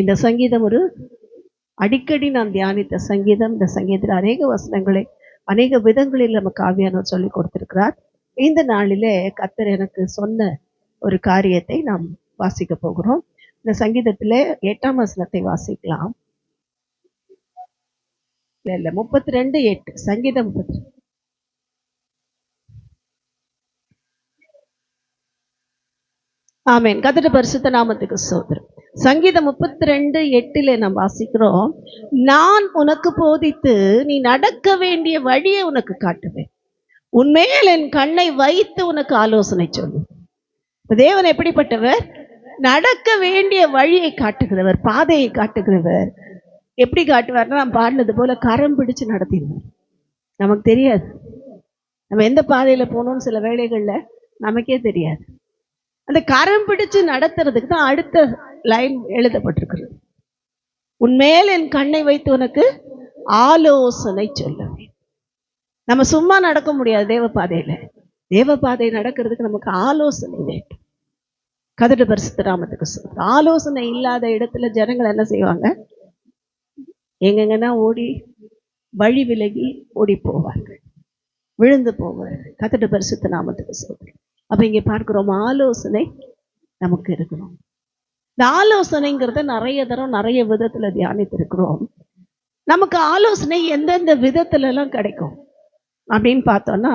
இந்த சங்கீதம் ஒரு அடிக்கடி நான் தியானித்த சங்கீதம். இந்த சங்கீதத்தில் அநேக வசனங்களை அநேக விதங்களில் நமக்கு ஆவியானவர் சொல்லி கொடுத்திருக்கிறார். இந்த நாளிலே கர்த்தர் எனக்கு சொன்ன ஒரு காரியத்தை நாம் வாசிக்க போகிறோம். இந்த சங்கீதத்திலே 8ஆம் வசனத்தை வாசிக்கலாம். இல்ல 32:8 சங்கீதம் 32. ஆமென். கர்த்தருடைய பரிசுத்த நாமத்துக்கு ஸ்தோத்திரம். சங்கீதம் 32:8 நாம் வாசிக்கிறோம், நான் உனக்கு போதித்து நீ நடக்க வேண்டிய வழியை உனக்கு காட்டுவேன், உன்மேல் என் கண்ணை வைத்து உனக்கு ஆலோசனை சொல்லும். தேவன் எப்படிப்பட்டவர்? நடக்க வேண்டிய வழியை காட்டுகிறவர், பாதையை காட்டுகிறவர். எப்படி காட்டுவார்னா, நாம் பாடினது போல கரம் பிடிச்சு நடத்திடுவார். நமக்கு தெரியாது நம்ம எந்த பாதையில போகணும்னு, சில வேளைகள்ல நமக்கே தெரியாது. அந்த கரம் பிடிச்சு நடத்துறதுக்கு தான் அடுத்த லைன் எழுதப்பட்டிருக்கிறது. உன்மேல் என் கண்ணை வைத்து உனக்கு ஆலோசனை சொல்லுவேன். நம்ம சும்மா நடக்க முடியாது தேவ பாதையில. தேவ பாதை நடக்கிறதுக்கு நமக்கு ஆலோசனை வேண்டும். கர்த்தருடைய பரிசுத்த நாமத்துக்கு ஸ்தோத்திரம். ஆலோசனை இல்லாத இடத்துல ஜனங்கள் என்ன செய்வாங்க? எங்கெங்கன்னா ஓடி வழி விலகி ஓடி போவார்கள், விழுந்து போவார்கள். கர்த்தருடைய பரிசுத்த நாமத்துக்கு ஸ்தோத்திரம். அப்ப இங்க பார்க்கிறோம், ஆலோசனை நமக்கு இருக்கணும். இந்த ஆலோசனைங்கிறத நிறைய தரம் நிறைய விதத்துல தியானித்திருக்கிறோம். நமக்கு ஆலோசனை எந்தெந்த விதத்துல எல்லாம் கிடைக்கும் அப்படின்னு பார்த்தோம்னா,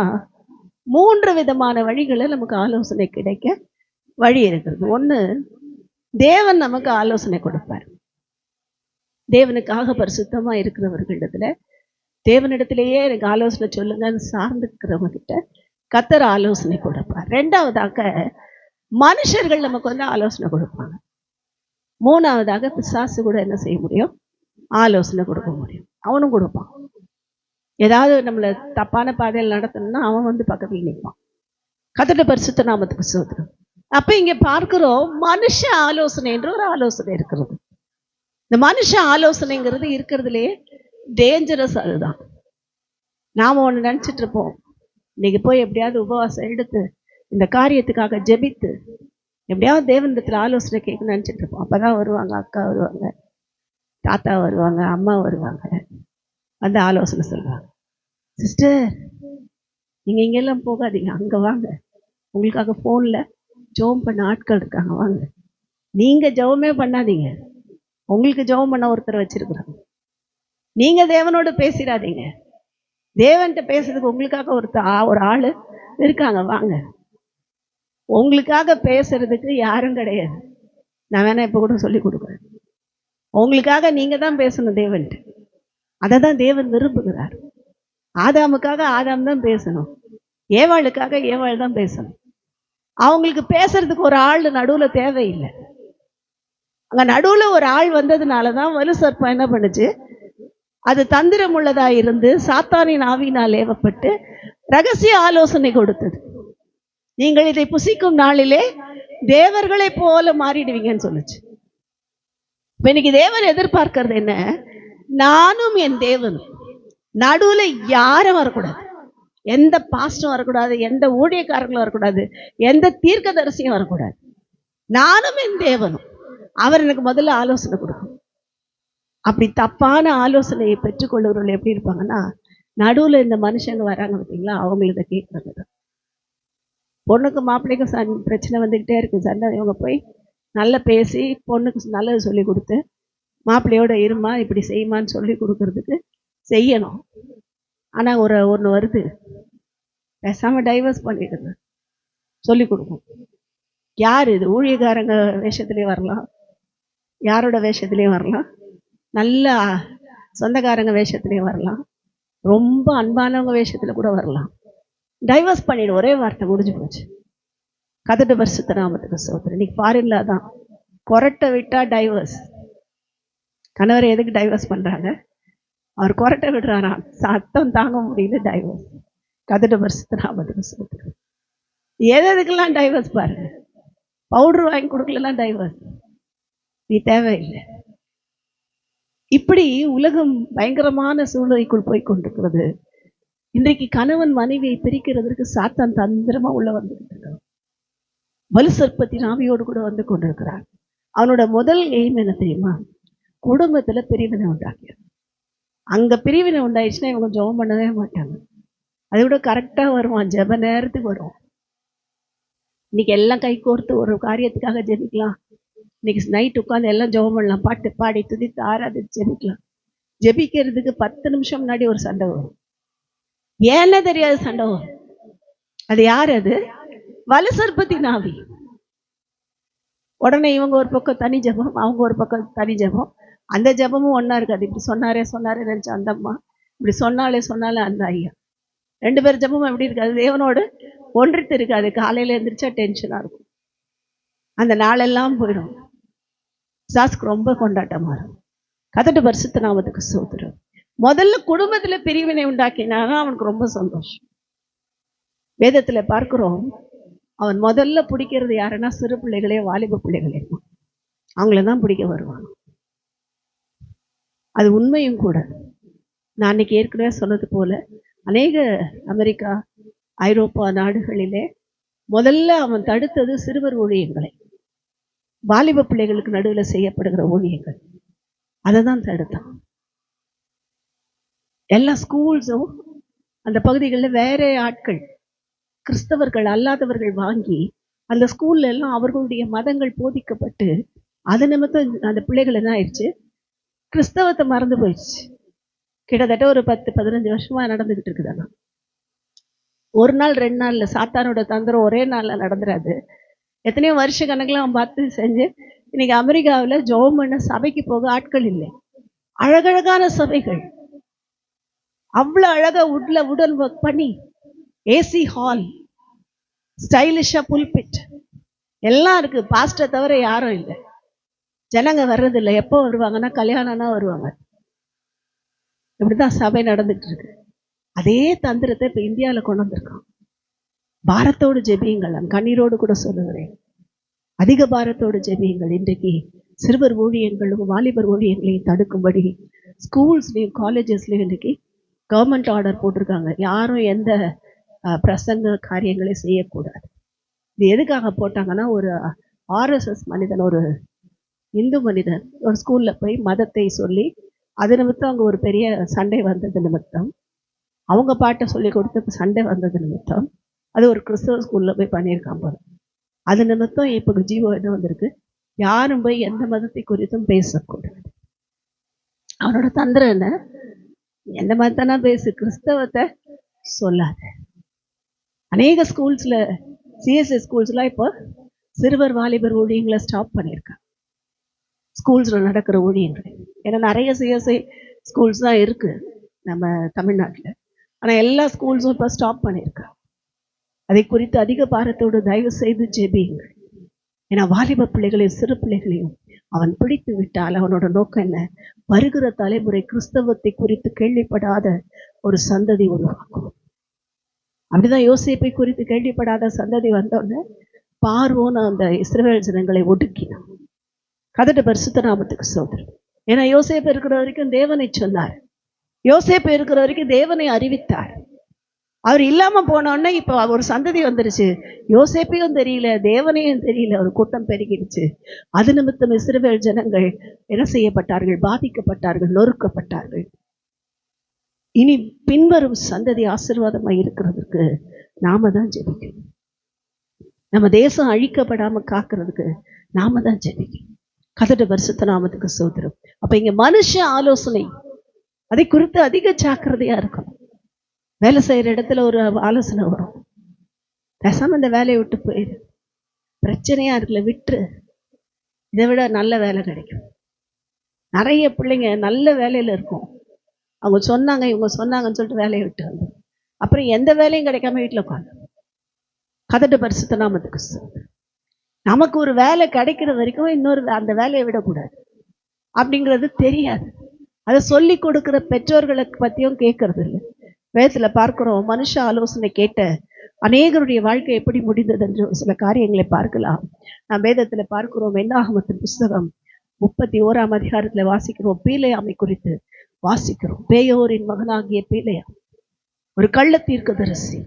3 விதமான வழிகளை நமக்கு ஆலோசனை கிடைக்க வழி இருக்கிறது. ஒண்ணு, தேவன் நமக்கு ஆலோசனை கொடுப்பார். தேவனுக்காக பரிசுத்தமா இருக்கிறவர்களிடத்துல, தேவனிடத்திலேயே எனக்கு ஆலோசனை சொல்லுங்கன்னு சார்ந்துக்கிறவங்க கிட்ட கர்த்தர் ஆலோசனை கொடுப்பார். 2வதாக மனுஷர்கள் நமக்கு வந்து ஆலோசனை கொடுப்பாங்க. 3வதாக பிசாசு கூட என்ன செய்ய முடியும்? ஆலோசனை கொடுக்க முடியும். அவனும் கொடுப்பான். ஏதாவது நம்மளை தப்பான பாதையில் நடத்தணும்னா அவன் வந்து பக்கத்தில் நிற்பான். கர்த்தருடைய பரிசுத்த நாமத்துக்கு ஸ்தோத்திரம். அப்ப இங்க பார்க்கிறோம், மனுஷ ஆலோசனை என்ற ஒரு ஆலோசனை இருக்கிறது. இந்த மனுஷ ஆலோசனைங்கிறது இருக்கிறதுலே டேஞ்சரஸ். அதுதான் நாம ஒண்ணு நினைச்சிட்டு இருப்போம், இன்னைக்கு போய் எப்படியாவது உபவாசம் எடுத்து இந்த காரியத்துக்காக ஜெபித்து எப்படியாவது தேவனிடத்துல ஆலோசனை கேட்கணும்னு நினைச்சிட்டு இருப்போம். அப்பதான் வருவாங்க, அக்கா வருவாங்க, தாத்தா வருவாங்க, அம்மா வருவாங்க, வந்து ஆலோசனை சொல்லுவாங்க. சிஸ்டர், நீங்க இங்கெல்லாம் போகாதீங்க, அங்க வாங்க, உங்களுக்காக போன்ல ஜெபம் பண்ண ஆட்கள் இருக்காங்க, வாங்க. நீங்க ஜெபமே பண்ணாதீங்க, உங்களுக்கு ஜெபம் பண்ண ஒருத்தர் வச்சிருக்கிறாங்க. நீங்க தேவனோடு பேசிடாதீங்க, தேவன்கிட்ட பேசுறதுக்கு உங்களுக்காக ஒரு ஆளு இருக்காங்க, வாங்க. உங்களுக்காக பேசுறதுக்கு யாரும் கிடையாது. நான் வேணா இப்ப கூட சொல்லி கொடுக்குறேன். உங்களுக்காக நீங்க தான் பேசணும் தேவன்ட்டு. அதை தான் தேவன் விரும்புகிறார். ஆதாமுக்காக ஆதாம் தான் பேசணும், ஏவாளுக்காக ஏவாள் தான் பேசணும். அவங்களுக்கு பேசுறதுக்கு ஒரு ஆள் நடுவுல தேவையில்லை. அங்க நடுவுல ஒரு ஆள் வந்ததுனாலதான் வலு சர்ப்பம் என்ன பண்ணுச்சு? அது தந்திரம் உள்ளதா இருந்து சாத்தானின் ஆவியினால் ஏவப்பட்டு ரகசிய ஆலோசனை கொடுத்தது. நீங்கள் இதை புசிக்கும் நாளிலே தேவர்களை போல மாறிடுவீங்கன்னு சொல்லுச்சு. இப்ப இன்னைக்கு தேவன் எதிர்பார்க்கிறது என்ன? நானும் என் தேவனும் நடுவுல யாரும் வரக்கூடாது, எந்த பாஸ்டும் வரக்கூடாது, எந்த ஊழியக்காரங்களும் வரக்கூடாது, எந்த தீர்க்கதரிசியும் வரக்கூடாது. நானும் என் தேவனும். அவர் எனக்கு முதல்ல ஆலோசனை கொடுக்கும். அப்படி தப்பான ஆலோசனையை பெற்றுக்கொள்ளுகிறவர்கள் எப்படி இருப்பாங்கன்னா, நடுவுல இந்த மனுஷங்க வராங்க பார்த்தீங்களா, அவங்களுக்கு இதை கேட்கறது. பொண்ணுக்கு மாப்பிள்ளைக்கும் பிரச்சனை வந்துக்கிட்டே இருக்கு, சண்டை. இவங்க போய் நல்லா பேசி பொண்ணுக்கு நல்லது சொல்லி கொடுத்து, மாப்பிள்ளையோட இருமா, இப்படி செய்யுமான்னு சொல்லி கொடுக்கறதுக்கு செய்யணும். ஆனா ஒன்று வருது, பேசாம டைவர்ஸ் பண்ணிடுது சொல்லி கொடுக்கும். யார் இது? ஊழியக்காரங்க வேஷத்துலேயும் வரலாம், யாரோட வேஷத்துலேயும் வரலாம், நல்ல சொந்தக்காரங்க வேஷத்துலேயும் வரலாம், ரொம்ப அன்பானவங்க வேஷத்துல கூட வரலாம். டைவர்ஸ் பண்ணிடு, ஒரே வார்த்தை, முடிஞ்சு போச்சு. கர்த்தருடைய பரிசுத்த நாமத்துக்கு ஸ்தோத்திரம். இன்னைக்கு ஃபாரின்ல தான் கொரட்டை விட்டா டைவர்ஸ். கணவர் எதுக்கு டைவர்ஸ் பண்றாங்க? அவர் கொரட்டை விடுறாராம், சத்தம் தாங்க முடியல, டைவர்ஸ். கர்த்தருடைய பரிசுத்த நாமத்துக்கு ஸ்தோத்திரம். எதுக்கெல்லாம் டைவர்ஸ் பாருங்க. பவுடர் வாங்கி கொடுக்கலாம் டைவர்ஸ், நீ தேவையில்லை. இப்படி உலகம் பயங்கரமான சூழ்நிலைக்குள் போய் கொண்டிருக்கிறது. இன்றைக்கு கணவன் மனைவியை பிரிக்கிறதுக்கு சாத்தான் தந்திரமா உள்ள வந்துருக்கிறான். வலு சர்ப்பத்தின் ஆவியோடு கூட வந்து கொண்டிருக்கிறான். அவனோட முதல் எய்ம் என்ன தெரியுமா? குடும்பத்துல பிரிவினை உண்டாக்கிடும். அங்க பிரிவினை உண்டாயிடுச்சுன்னா இவங்க ஜெபம் பண்ணவே மாட்டாங்க. அதை விட கரெக்டா வருவான், ஜெப நேரத்துக்கு வரும். இன்னைக்கு எல்லாம் கை கோர்த்து ஒரு காரியத்துக்காக ஜெபிக்கலாம். இன்னைக்கு நைட் உட்காந்து எல்லாம் ஜெபம் பண்ணலாம், பாட்டு பாடி துதித்து ஆராதித்து ஜெபிக்கலாம். ஜெபிக்கிறதுக்கு 10 நிமிஷம் முன்னாடி ஒரு சண்டை வரும். ஏன்னு தெரியாது சண்டை வரும். அது யார்? அது வலுசற்பத்தின் ஆவி. உடனே இவங்க ஒரு பக்கம் தனி ஜெபம், அவங்க ஒரு பக்கம் தனி ஜெபம். அந்த ஜெபமும் ஒன்னா இருக்காது. இப்படி சொன்னாரே நினைச்ச அந்த அம்மா, இப்படி சொன்னாலே அந்த ஐயா, 2 பேர் ஜெபமும் எப்படி இருக்காது? தேவனோடு ஒன்றித்து இருக்காது. காலையில எந்திரிச்சா டென்ஷனா இருக்கும், அந்த நாளெல்லாம் போயிடும். சாஸ்க்கு ரொம்ப கொண்டாட்டமா இருக்கும். கதட்டு பரிசுத்த நாமத்துக்கு ஸ்தோத்திரம். முதல்ல குடும்பத்துல பிரிவினை உண்டாக்கினாதான் அவனுக்கு ரொம்ப சந்தோஷம். வேதத்துல பார்க்கிறோம், அவன் முதல்ல பிடிக்கிறது யாருன்னா சிறு பிள்ளைகளே, வாலிப பிள்ளைகளே, அவங்களதான் பிடிக்க வருவான். அது உண்மையும் கூட. நான் அன்னைக்கு ஏற்கனவே சொன்னது போல அநேக அமெரிக்கா, ஐரோப்பா நாடுகளிலே முதல்ல அவன் தடுத்தது சிறுவர் ஊழியங்களை, வாலிப பிள்ளைகளுக்கு நடுவில் செய்யப்படுகிற ஊழியங்கள், அதை தான் தடுத்தான். எல்லா ஸ்கூல்ஸும் அந்த பகுதிகளில் வேற ஆட்கள், கிறிஸ்தவர்கள் அல்லாதவர்கள் வாங்கி அந்த ஸ்கூல்ல எல்லாம் அவர்களுடைய மதங்கள் போதிக்கப்பட்டு அது நிமித்தம் அந்த பிள்ளைகள் என்ன ஆயிடுச்சு, கிறிஸ்தவத்தை மறந்து போயிடுச்சு. கிட்டத்தட்ட ஒரு 10-15 வருஷமா நடந்துகிட்டு இருக்குதானா. ஒரு நாள் 2 நாள்ல சாத்தானோட தந்திரம் ஒரே நாள்ல நடந்துடாது. எத்தனையோ வருஷ கணக்கில் அவன் பார்த்து செஞ்சு இன்னைக்கு அமெரிக்காவில் ஜெபம் பண்ண சபைக்கு போக ஆட்கள் இல்லை. அழகழகான சபைகள், அவ்வளவு அழகா உடன் ஒர்க் பண்ணி, ஏசி ஹால், ஸ்டைலிஷா புல்பிட் எல்லாம் இருக்கு. பாஸ்டர் தவிர யாரும் இல்லை. ஜனங்க வர்றதில்லை. எப்போ வருவாங்கன்னா கல்யாணம்னா வருவாங்க. இப்படிதான் சபை நடந்துட்டு இருக்கு. அதே தந்திரத்தை இப்ப இந்தியாவில கொண்டு வந்திருக்கான். பாரத்தோடு ஜெபியுங்கள், கண்ணீரோடு கூட சொல்லுகிறேன், அதிக பாரத்தோடு ஜெபியுங்கள். இன்றைக்கு சிறுவர் ஊழியர்களும் வாலிபர் ஊழியங்களையும் தடுக்கும்படி ஸ்கூல்ஸ்லையும் காலேஜஸ்லையும் இன்றைக்கு கவர்மெண்ட் ஆர்டர் போட்டிருக்காங்க. யாரும் எந்த பிரசங்க காரியங்களையும் செய்யக்கூடாது. இது எதுக்காக போட்டாங்கன்னா, ஒரு RSS மனிதன், ஒரு இந்து மனிதன் ஒரு ஸ்கூல்ல போய் மதத்தை சொல்லி அது நிமித்தம் அங்கே ஒரு பெரிய சண்டை வந்தது நிமித்தம், அவங்க பாட்டை சொல்லி கொடுத்து சண்டை வந்தது நிமித்தம், அது ஒரு கிறிஸ்தவ ஸ்கூல்ல போய் பண்ணியிருக்கான் போல. அது நிமித்தம் இப்போ ஜீவோ என்ன வந்திருக்கு, யாரும் போய் எந்த மதத்தை குறித்தும் பேசக்கூடாது. அவனோட தந்திரம் என்ன, எந்த மதத்தானா பேசு, கிறிஸ்தவத்தை சொல்லாத. அநேக ஸ்கூல்ஸ்ல, CSI ஸ்கூல்ஸ்லாம் இப்போ சிறுவர் வாலிபர் ஊழியங்களை ஸ்டாப் பண்ணியிருக்காங்க. ஸ்கூல்ஸ்ல நடக்கிற ஊழியங்கள், ஏன்னா நிறைய CSI ஸ்கூல்ஸ் தான் இருக்கு நம்ம தமிழ்நாட்டில். ஆனால் எல்லா ஸ்கூல்ஸும் இப்போ ஸ்டாப் பண்ணியிருக்காங்க. அதை குறித்து அதிக பாரத்தோடு தயவு செய்து ஜெபியுங்கள். ஏன்னா வாலிப பிள்ளைகளையும் சிறு பிள்ளைகளையும் அவன் பிடித்து விட்டால் அவனோட நோக்கம் என்ன, வருகிற தலைமுறை கிறிஸ்தவத்தை குறித்து கேள்விப்படாத ஒரு சந்ததி உருவாக்கும். அப்படிதான் யோசேப்பை குறித்து கேள்விப்படாத சந்ததி வந்தோடனே பார்வோன் அந்த இஸ்ரவேல் ஜனங்களை ஒடுக்கினான். கதட்டு பரிசுத்த நாமத்துக்கு ஸ்தோத்திரம். ஏன்னா யோசேப்பு இருக்கிற வரைக்கும் தேவனை சொன்னார், யோசேப்பு இருக்கிற வரைக்கும் தேவனை அறிவித்தார். அவர் இல்லாம போனோடனே இப்போ ஒரு சந்ததி வந்துருச்சு, யோசேப்பையும் தெரியல, தேவனையும் தெரியல, ஒரு கூட்டம் பெருகிடுச்சு. அது நிமித்தம் இஸ்ரவேல் ஜனங்கள் என்ன செய்யப்பட்டார்கள், பாதிக்கப்பட்டார்கள், நொறுக்கப்பட்டார்கள். இனி பின்வரும் சந்ததி ஆசீர்வாதமாக இருக்கிறதுக்கு நாம தான் ஜெபிக்கணும். நம்ம தேசம் அழிக்கப்படாம காக்கிறதுக்கு நாம தான் ஜெபிக்கணும். கதட்டு பரிசுத்த நாமத்துக்கு ஸ்தோத்திரம். அப்ப இங்க மனுஷ ஆலோசனை, அதை குறித்து அதிக ஜாக்கிரதையா இருக்கணும். வேலை செய்யற இடத்துல ஒரு ஆலோசனை வரும், பேசாம இந்த வேலையை விட்டு போயிரு, பிரச்சனையா இருக்குல்ல, விட்டுரு, இதை விட நல்ல வேலை கிடைக்கும். நிறைய பிள்ளைங்க நல்ல வேலையில இருக்கும், அவங்க சொன்னாங்க இவங்க சொன்னாங்கன்னு சொல்லிட்டு வேலையை விட்டு வந்து அப்புறம் எந்த வேலையும் கிடைக்காம வீட்டில் உட்காந்து. கதட்டு பரிசுத்த நாமத்துக்கு ஸ்தோத்திரம். நமக்கு ஒரு வேலை கிடைக்கிற வரைக்கும் இன்னொரு அந்த வேலையை விடக்கூடாது அப்படிங்கிறது தெரியாது. அதை சொல்லி கொடுக்குற பெற்றோர்களை பற்றியும் கேட்கறது இல்லை. வேதத்துல பார்க்கிறோம், மனுஷ ஆலோசனை கேட்ட அநேகருடைய வாழ்க்கை எப்படி முடிந்தது என்று சில காரியங்களை பார்க்கலாம். நாம் வேதத்துல பார்க்கிறோம், என்னாகமத்தின் புஸ்தகம் 31ஆம் அதிகாரத்துல வாசிக்கிறோம், பீலேயாமை குறித்து வாசிக்கிறோம். பேயோரின் மகனாகிய பீலேயாம் ஒரு கள்ள தீர்க்கதரிசி,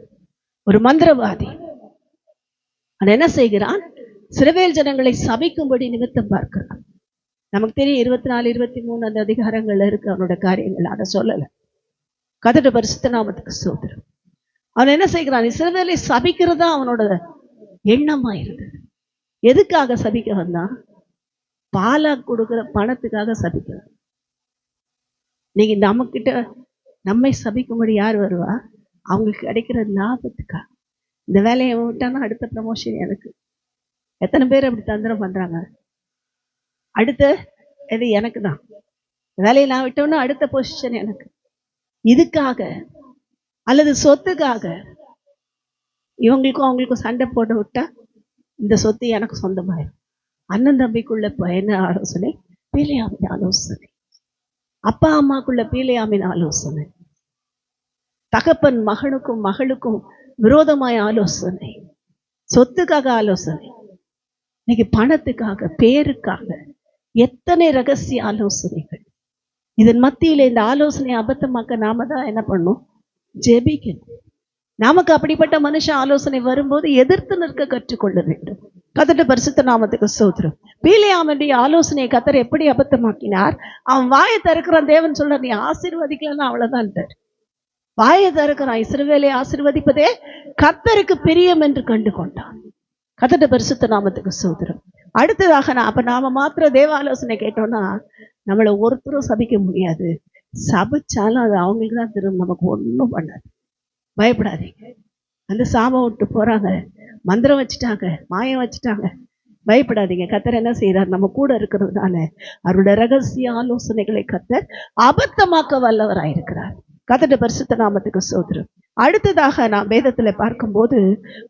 ஒரு மந்திரவாதி. அவன் என்ன செய்கிறான், இஸ்ரவேல் ஜனங்களை சபிக்கும்படி நிமித்தம் பார்க்கிறான். நமக்கு தெரியும் 24, 23 அந்த அதிகாரங்கள்ல இருக்கு அவனோட காரியங்கள். அதை சொல்லலை. கர்த்தருடைய பரிசுத்த நாமத்துக்கு ஸ்தோத்திரம். அவன் என்ன செய்கிறான்? இஸ்ரவேலை சபிக்கிறதா அவனோட எண்ணமா இருந்தது. எதுக்காக சபிக்க வந்தான்? பாலா கொடுக்கிற பணத்துக்காக சபிக்கிறான். நீங்க நம்ம கிட்ட நம்மை சபிக்கும்படி யார் வருவா? அவங்களுக்கு கிடைக்கிற லாபத்துக்காக. இந்த வேலையை விட்டானா அடுத்த ப்ரமோஷன் எனக்கு. எத்தனை பேர் அப்படி தந்திரம் பண்றாங்க? அடுத்த இது எனக்கு தான், வேலையை நான் விட்டோன்னா அடுத்த பொசிஷன் எனக்கு. இதுக்காக அல்லது சொத்துக்காக இவங்களுக்கும் அவங்களுக்கும் சண்டை போட விட்டா இந்த சொத்து எனக்கு சொந்தமாயிரும். அண்ணன் தம்பிக்குள்ள என்ன ஆலோசனை? பீலியாமின் ஆலோசனை. அப்பா அம்மாக்குள்ள பீலியாமின் ஆலோசனை. தகப்பன் மகனுக்கும் மகளுக்கும் விரோதமாய ஆலோசனை. சொத்துக்காக ஆலோசனை. இன்னைக்கு பணத்துக்காக, பேருக்காக எத்தனை ரகசிய ஆலோசனைகள். இதன் மத்தியில இந்த ஆலோசனை அபத்தமாக்க நாம தான் என்ன பண்ணணும்? ஜெபிக்கணும். நமக்கு அப்படிப்பட்ட மனுஷ ஆலோசனை வரும்போது எதிர்த்து நிற்க கற்றுக்கொள்ள வேண்டும். கர்த்தருடைய பரிசுத்த நாமத்துக்கு ஸ்தோத்திரம். பீலியாமுடைய ஆலோசனையை கர்த்தர் எப்படி அபத்தமாக்கினார்? அவன் வாயை திறக்கிறான். தேவன் சொல்ற, நீ ஆசீர்வதிக்கலன்னா அவ்வளவுதான். வாயை திறக்கிறான். இஸ்ரவேலை ஆசீர்வதிப்பதே கர்த்தருக்கு பிரியம் என்று கண்டு கொண்டான். கர்த்தருடைய பரிசுத்த நாமத்துக்கு ஸ்தோத்திரம். அடுத்ததாக அப்ப நாம மாத்திர தேவ ஆலோசனை கேட்டோம்னா நம்மளை ஒருத்தரும் சபிக்க முடியாது. சபிச்சாலும் அது அவங்களுக்கு தான் திரும்ப, நமக்கு ஒன்றும் பண்ணாது. பயப்படாதீங்க. அந்த சாபம் விட்டு போறாங்க, மந்திரம் வச்சுட்டாங்க, மாயம் வச்சுட்டாங்க, பயப்படாதீங்க. கர்த்தர் என்ன செய்யறார்? நம்ம கூட இருக்கிறதுனால அவருடைய ரகசிய ஆலோசனைகளை கர்த்தர் அபத்தமாக்க வல்லவராயிருக்கிறார். கர்த்தருடைய பரிசுத்த நாமத்துக்கு ஸ்தோத்திரம். அடுத்ததாக நாம் வேதத்துல பார்க்கும்போது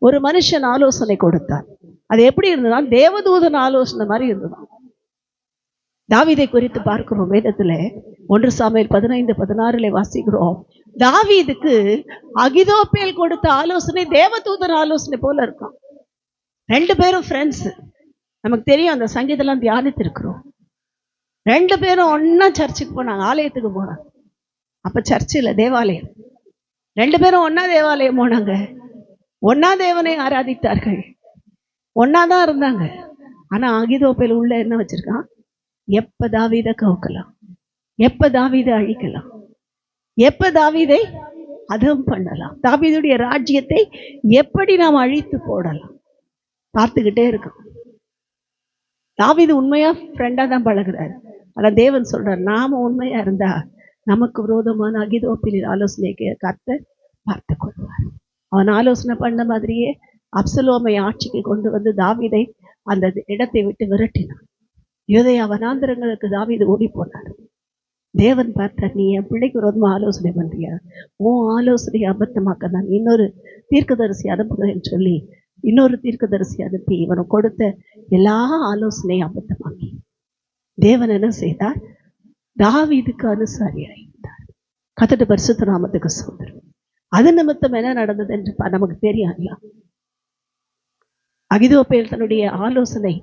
ஒரு மனுஷன் ஆலோசனை கொடுத்தான். அது எப்படி இருந்ததுன்னா தேவதூதன் ஆலோசனை மாதிரி இருந்ததுதான். தாவீதை குறித்து பார்க்கிறோம் வேதத்துல. 1 சாமுவேல் 15:16 வாசிக்கிறோம். தாவீதுக்கு அகிதோப்பேல் கொடுத்த ஆலோசனை தேவதூதன் ஆலோசனை போல இருக்கும். 2 பேரும் ஃப்ரெண்ட்ஸ். நமக்கு தெரியும், அந்த சங்கீதெல்லாம் தியானித்து இருக்கிறோம். 2 பேரும் ஒன்னா சர்ச்சுக்கு போனாங்க, ஆலயத்துக்கு போனாங்க. அப்ப சர்ச்சில் தேவாலயம். 2 பேரும் ஒன்னா தேவாலயம் போனாங்க, ஒன்னா தேவனை ஆராதித்தார்கள், ஒன்னாதான் இருந்தாங்க. ஆனா அகிதோப்பேல் உள்ள என்ன வச்சிருக்கான்? எப்ப தாவீதை கவுக்கலாம், எப்ப தாவீதை அழிக்கலாம், எப்ப தாவீதை அதுவும் பண்ணலாம், தாவீதுடைய ராஜ்யத்தை எப்படி நாம் அழித்து போடலாம், பார்த்துக்கிட்டே இருக்கோம். தாவீது உண்மையா ஃப்ரெண்டா தான் பழகுறாரு. ஆனா தேவன் சொல்றார், நாம உண்மையா இருந்தா நமக்கு விரோதமான அகிதோப்பேலின் ஆலோசனைக்கு கர்த்தர் பார்த்து கொள்வார். அவன் ஆலோசனை பண்ண மாதிரியே அப்சலோமை ஆட்சிக்கு கொண்டு வந்து தாவீதை அந்த இடத்தை விட்டு விரட்டினான். யூதேயா வனாந்திரங்களுக்கு தாவீது ஓடி போனார். தேவன் பார்த்தார், நீ என் பிள்ளைக்கு விரோதமா ஆலோசனை பண்றியா? உன் ஆலோசனையை அபத்தமாக்க நான் இன்னொரு தீர்க்கதரிசி அனுப்புகிறேன்னு சொல்லி இன்னொரு தீர்க்கதரிசி அனுப்பி இவனை கொடுத்த எல்லா ஆலோசனையும் அபத்தமாக்கி தேவன் என்ன செய்தார்? தாவீதுக்கு அனுசாரியாயிருந்தார். கர்த்தருடைய பரிசுத்த நாமத்துக்கு ஸ்தோத்திரம். அது நிமித்தம் என்ன நடந்தது என்று நமக்கு தெரியாது. அகிதோப்பேல் தன்னுடைய ஆலோசனை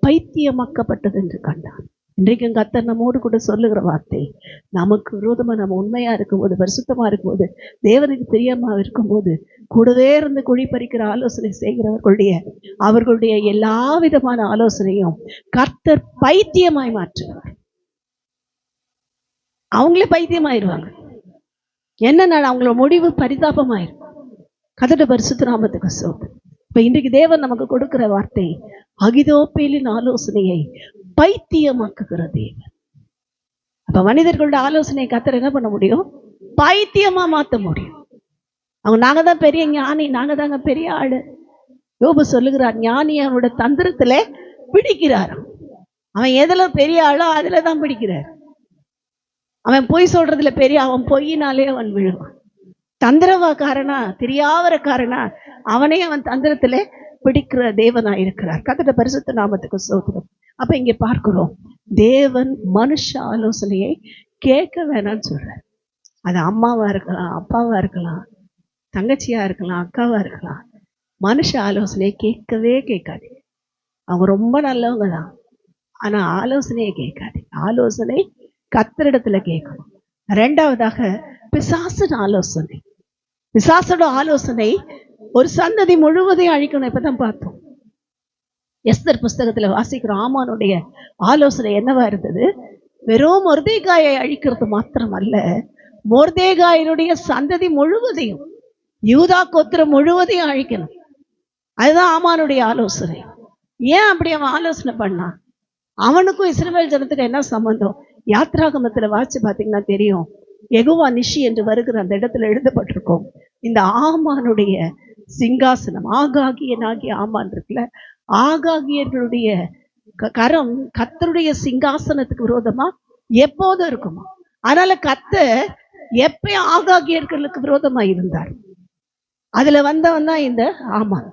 பைத்தியமாக்கப்பட்டது என்று கண்டான். இன்றைக்கும் கர்த்தர் நம்மோடு கூட சொல்லுகிற வார்த்தை, நமக்கு விரோதமா நம்ம உண்மையா இருக்கும்போது, பரிசுத்தமா இருக்கும்போது, தேவனுக்கு பிரியமா இருக்கும்போது, கூடவே இருந்து குழி பறிக்கிற ஆலோசனை அவர்களுடைய எல்லா விதமான ஆலோசனையும் கர்த்தர் பைத்தியமாய் மாற்றுவார். அவங்களே பைத்தியமாயிருவாங்க. என்ன அவங்களோட முடிவு பரிதாபமாயிரும். கர்த்தருடைய பரிசுத்த நாமத்துக்கு ஸ்தோத்திரம். இப்ப இன்றைக்கு தேவன் நமக்கு கொடுக்கிற வார்த்தை, அகிதோப்பேலின் ஆலோசனையை பைத்தியமாக்குகிற தேவன். அப்ப மனிதர்களோட ஆலோசனையை கர்த்தர் என்ன பண்ண முடியும்? பைத்தியமா மாத்த முடியும். அவங்க நாங்க தான் பெரிய ஞானி, நாங்க தாங்க பெரிய ஆளு. யோபு சொல்லுகிறார், ஞானி அவனோட தந்திரத்துல பிடிக்கிறார். அவன் எதுல பெரிய ஆளோ அதுலதான் பிடிக்கிறார். அவன் பொய் சொல்றதுல பெரிய, அவன் பொய்யினாலே அவன் விழுவான். தந்திரவாக்காரனா, தெரியாவரக்காரனா, அவனே அவன் தந்திரத்திலே பிடிக்கிற தேவனா இருக்கிறார். கர்த்தருடைய பரிசுத்த நாமத்துக்கு ஸ்தோத்திரம். அப்ப இங்க பார்க்கிறோம், தேவன் மனுஷ ஆலோசனையை கேட்க வேணாம்னு சொல்றார். அது அம்மாவா இருக்கலாம், அப்பாவா இருக்கலாம், தங்கச்சியா இருக்கலாம், அக்காவா இருக்கலாம். மனுஷ ஆலோசனையை கேட்கவே கேட்காது. அவங்க ரொம்ப நல்லவங்க தான், ஆனா ஆலோசனையை கேட்காது. ஆலோசனை கர்த்தரிடத்துல கேட்கணும். 2வதாக பிசாசின் ஆலோசனை. பிசாசோட ஆலோசனை ஒரு சந்ததி முழுவதையும் அழிக்கணும். இப்பதான் பார்த்தோம். எஸ்தர் புஸ்தகத்துல வாசிக்கிற ஆமானுடைய ஆலோசனை என்னவா இருந்தது? வெறும் மொர்தேகாயை அழிக்கிறது மாத்திரம் அல்ல, மொர்தேகாயினுடைய சந்ததி முழுவதையும், யூதா கோத்திரம் முழுவதையும் அழிக்கணும். அதுதான் ஆமானுடைய ஆலோசனை. ஏன் அப்படி அவன் ஆலோசனை பண்ணான்? அவனுக்கும் இஸ்ரவேல் ஜனத்துக்கு என்ன சம்பந்தம்? யாத்ராகமத்துல வாசிச்சு பார்த்தீங்கன்னா தெரியும். யெகோவா நிஷி என்று வருகிற அந்த இடத்துல எழுதப்பட்டிருக்கும், இந்த ஆமானுடைய சிங்காசனம், ஆகாகியனாகிய ஆமான் இருக்குல்ல, ஆகாகியர்களுடைய கரம் கர்த்தருடைய சிங்காசனத்துக்கு விரோதமா எப்போதும் இருக்குமா. அதனால கர்த்தர் எப்பயும் ஆகாகியர்களுக்கு விரோதமா இருந்தார். அதுல வந்தவன் தான் இந்த ஆமான்.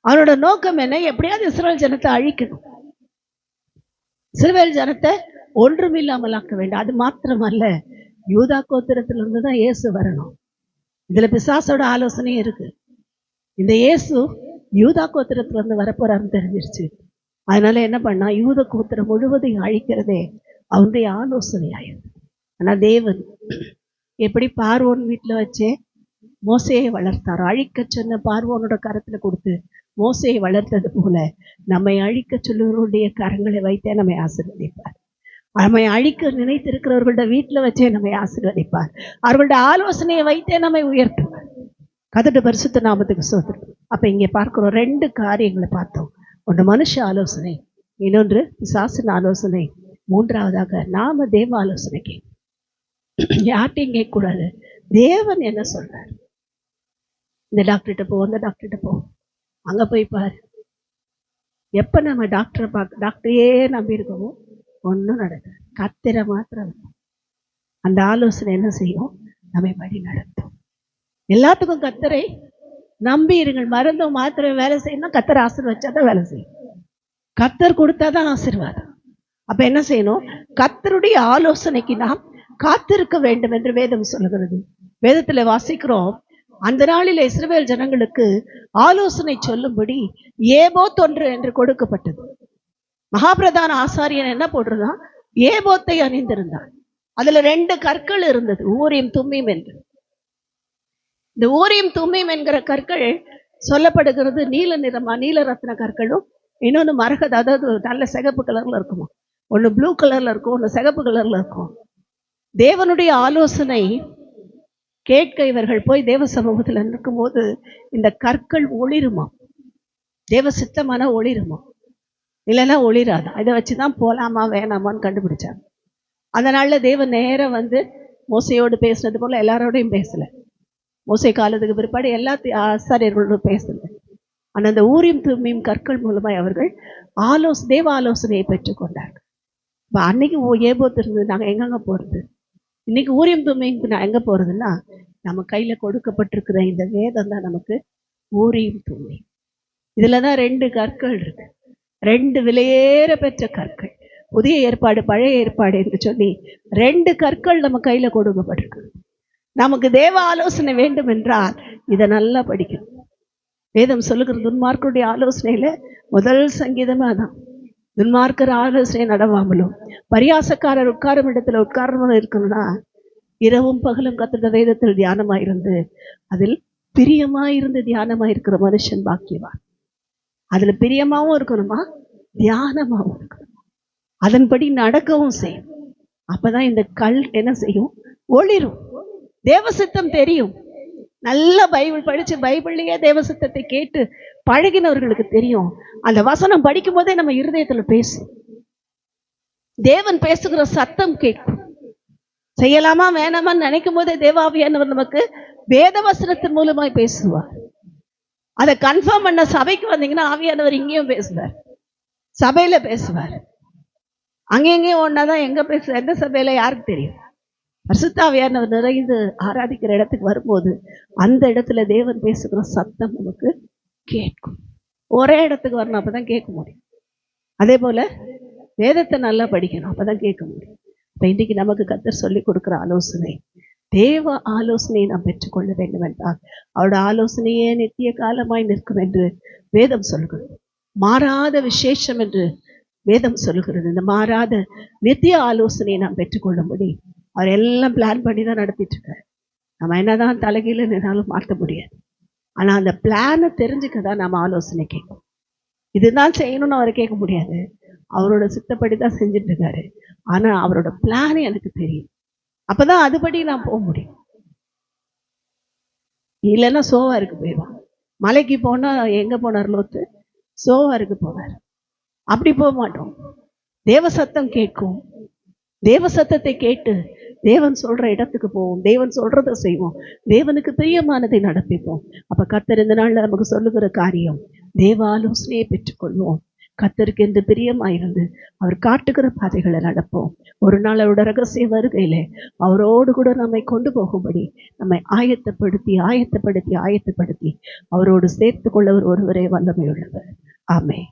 அவனோட நோக்கம் என்ன? எப்படியாவது இஸ்ரவேல் ஜனத்தை அழிக்கணும், இஸ்ரவேல் ஜனத்தை ஒன்றுமில்லாமல் ஆக்க வேண்டும். அது மாத்திரமல்ல, யூதா கோத்திரத்திலிருந்து தான் இயேசு வரணும். இதுல பிசாசோட ஆலோசனையும் இருக்கு. இந்த இயேசு யூதா கோத்திரத்துல இருந்து வரப்போறான்னு தெரிஞ்சிருச்சு. அதனால என்ன பண்ணா, யூத கோத்திரம் முழுவதையும் அழிக்கிறதே அவனுடைய ஆலோசனை ஆயிடுது. ஆனா தேவன் எப்படி பார்வோன் வீட்டுல வச்சே மோசையை வளர்த்தாரோ, அழிக்க சொன்ன பார்வோனோட கரத்துல கொடுத்து மோசையை வளர்த்தது போல நம்மை அழிக்க சொல்லுவர்களுடைய கரங்களை வைத்தே நம்மை ஆசீர்வதிப்பார். நம்மை அழிக்க நினைத்திருக்கிறவர்களோட வீட்டுல வச்சே நம்மை ஆசீர்வதிப்பார். அவர்களுடைய ஆலோசனையை வைத்தே நம்மை உயர்த்துவார். கர்த்தருடைய பரிசுத்த நாமத்துக்கு ஸ்தோத்திரம். அப்ப இங்க பார்க்கிறோம், 2 காரியங்களை பார்த்தோம். ஒன்று மனுஷ ஆலோசனை, இன்னொன்று பிசாசின் ஆலோசனை, மூன்றாவதாக நாம தேவ ஆலோசனைக்கு யார்ட்டையும் கேட்கக்கூடாது. தேவன் என்ன சொல்றார்? இந்த டாக்டர்கிட்ட போ, அந்த டாக்டர்கிட்ட போ, அங்க போய் பாரு. எப்ப நம்ம டாக்டரையே நம்பி இருக்கோமோ ஒன்றும் நடக்காது. கர்த்தரை மாத்திரம் அந்த ஆலோசனை என்ன செய்யும்? நம்மை வழி நடத்தும். எல்லாத்துக்கும் கர்த்தரை நம்பி இருங்கள். மருந்தும் மாத்திரை வேலை செய்யணும், கர்த்தர் ஆசீர்வதிச்சாதான் வேலை செய்யும். கர்த்தர் கொடுத்தாதான் ஆசீர்வாதம். அப்ப என்ன செய்யணும்? கர்த்தருடைய ஆலோசனைக்கு நாம் காத்திருக்க வேண்டும் என்று வேதம் சொல்லுகிறது. வேதத்துல வாசிக்கிறோம், அந்த நாளில் இஸ்ரவேல் ஜனங்களுக்கு ஆலோசனை சொல்லும்படி ஏபோத் ஒன்று என்று கொடுக்கப்பட்டது. மகாபிரதான ஆசாரியன் என்ன போட்டிருந்தான்? ஏபோத்தை அணிந்திருந்தான். அதுல 2 கற்கள் இருந்தது, ஊரீம் தும்மீம் என்று. இந்த ஊரீம் தும்மீம் என்கிற கற்கள் சொல்லப்படுகிறது நீல நிறமா, நீல ரத்ன கற்களும், இன்னொன்று மரகத, அதாவது நல்ல சிகப்பு கலர்ல இருக்குமா. ஒன்று ப்ளூ கலர்ல இருக்கும், ஒன்று சிகப்பு கலர்ல இருக்கும். தேவனுடைய ஆலோசனை கேட்க இவர்கள் போய் தேவ சமூகத்தில் நிற்கும் போது இந்த கற்கள் ஒளிருமா, தேவ சித்தமான ஒளிருமா, இல்லைன்னா ஒளிராது. இதை வச்சுதான் போலாமா வேணாமான்னு கண்டுபிடிச்சாங்க. அதனால தேவன் நேரம் வந்து மோசையோடு பேசுனது போல எல்லாரோடையும் பேசல. மோசை காலத்துக்கு பிற்பாடு எல்லா ஆசாரியர்களோடும் பேசல. ஆனால் அந்த ஊரீம் தும்மீம் கற்கள் மூலமாய் அவர்கள் தேவ ஆலோசனையை பெற்றுக்கொண்டார்கள். இப்போ அன்னைக்கு ஏபோத் இருந்தது, நாங்கள் எங்கெங்க போகிறது? இன்னைக்கு ஊரீம் தும்மீம்க்கு நான் எங்கே போகிறதுன்னா, நம்ம கையில் கொடுக்கப்பட்டிருக்கிற இந்த வேதம் தான் நமக்கு ஊரீம் தும்மீம். இதில் தான் 2 கற்கள் இருக்கு, 2 விலையேற பெற்ற கற்கள். புதிய ஏற்பாடு பழைய ஏற்பாடு என்று சொல்லி 2 கற்கள் நம்ம கையில் கொடுக்கப்பட்டிருக்கு. நமக்கு தேவ ஆலோசனை வேண்டும் என்றால் இதை நல்லா படிக்கணும். வேதம் சொல்லுகிற துன்மார்க்கருடைய ஆலோசனையில முதல் சங்கீதமே அதான். துன்மார்க்கர் ஆலோசனை நடவாமலும் பரியாசக்காரர் உட்காரும் இடத்துல உட்காரணும் இருக்கணும்னா, இரவும் பகலும் கர்த்தருடைய வேதத்தில் தியானமாயிருந்து அதில் பிரியமாயிருந்து தியானமாயிருக்கிற மனுஷன் பாக்கியவான். அதுல பிரியமாவும் இருக்கணுமா, தியானமாவும் இருக்கணுமா, அதன்படி நடக்கவும் செய்யும். அப்பதான் இந்த கல் என்ன செய்யும்? ஒளிரும். தேவசித்தம் தெரியும். நல்ல பைபிள் படிச்சு பைபிள்லயே தேவசித்தத்தை கேட்டு பழகினவர்களுக்கு தெரியும். அந்த வசனம் படிக்கும் போதே நம்ம இருதயத்துல பேசும். தேவன் பேசுகிற சத்தம் கேட்கும். செய்யலாமா வேணாமான்னு நினைக்கும் போதே தேவாவியானவர் நமக்கு வேத வசனத்தின் மூலமாய் பேசுவார். அதை கன்ஃபார்ம் பண்ண சபைக்கு வந்தீங்கன்னா ஆவியானவர் இங்கேயும் பேசுவார், சபையில பேசுவார். அங்கெங்கேயும் ஒன்னாதான் எங்க பேசுவார், எந்த சபையில யாருக்கு தெரியும்? பரிசுத்த ஆவியானவர் நிறைந்து ஆராதிக்கிற இடத்துக்கு வரும்போது அந்த இடத்துல தேவன் பேசுகிற சத்தம் நமக்கு கேட்கும். ஒரே இடத்துக்கு வரணும், அப்பதான் கேட்க முடியும். அதே போல வேதத்தை நல்லா படிக்கணும், அப்பதான் கேட்க முடியும். இப்ப இன்னைக்கு நமக்கு கர்த்தர் சொல்லி கொடுக்கிற ஆலோசனை, தேவ ஆலோசனையை நாம் பெற்றுக்கொள்ள வேண்டும் என்றால் அவருடைய ஆலோசனையே நித்திய காலமாய் நிற்கும் என்று வேதம் சொல்கிறது. மாறாத விசேஷம் என்று வேதம் சொல்கிறது. இந்த மாறாத நித்திய ஆலோசனையை நாம் பெற்றுக்கொள்ளும்படி அவர் எல்லாம் பிளான் பண்ணி தான் நடத்திட்டு இருக்காரு. நம்ம என்னதான் தலைகீழ நின்னாலும் மாற்ற முடியாது. ஆனா அந்த பிளானை தெரிஞ்சுக்க தான் நாம ஆலோசனை கேட்கும். இதுதான் செய்யணும்னு அவர் கேட்க முடியாது. அவரோட சித்தப்படி தான் செஞ்சுட்டு இருக்காரு. ஆனா அவரோட பிளான் எனக்கு தெரியும். அப்பதான் அதுபடி நான் போக முடியும். இல்லைன்னா சோவாருக்கு போயிடுவான். மலைக்கு போனா எங்க போனார் லோத்து? சோவாருக்கு போனார். அப்படி போக மாட்டோம். தேவ சத்தம் கேட்கும். தேவ சத்தத்தை கேட்டு தேவன் சொல்ற இடத்துக்கு போவோம். தேவன் சொல்றதை செய்வோம். தேவனுக்கு பிரியமானதை நடப்பிப்போம். அப்ப கர்த்தர் இந்த நாள்ல நமக்கு சொல்லுகிற காரியம், தேவ ஆலோசனையை பெற்றுக்கொள்வோம். கர்த்தருக்கு என்று பிரியமாயிருந்து அவர் காட்டுகிற பாதைகளை நடப்போம். ஒரு நாள் அவரோட ரகசிய வருகையிலே அவரோடு கூட நம்மை கொண்டு போகும்படி நம்மை ஆயத்தப்படுத்தி ஆயத்தப்படுத்தி ஆயத்தப்படுத்தி அவரோடு சேர்த்து கொள்ளவர் ஒருவரே வல்லமை உள்ளவர். ஆமென்.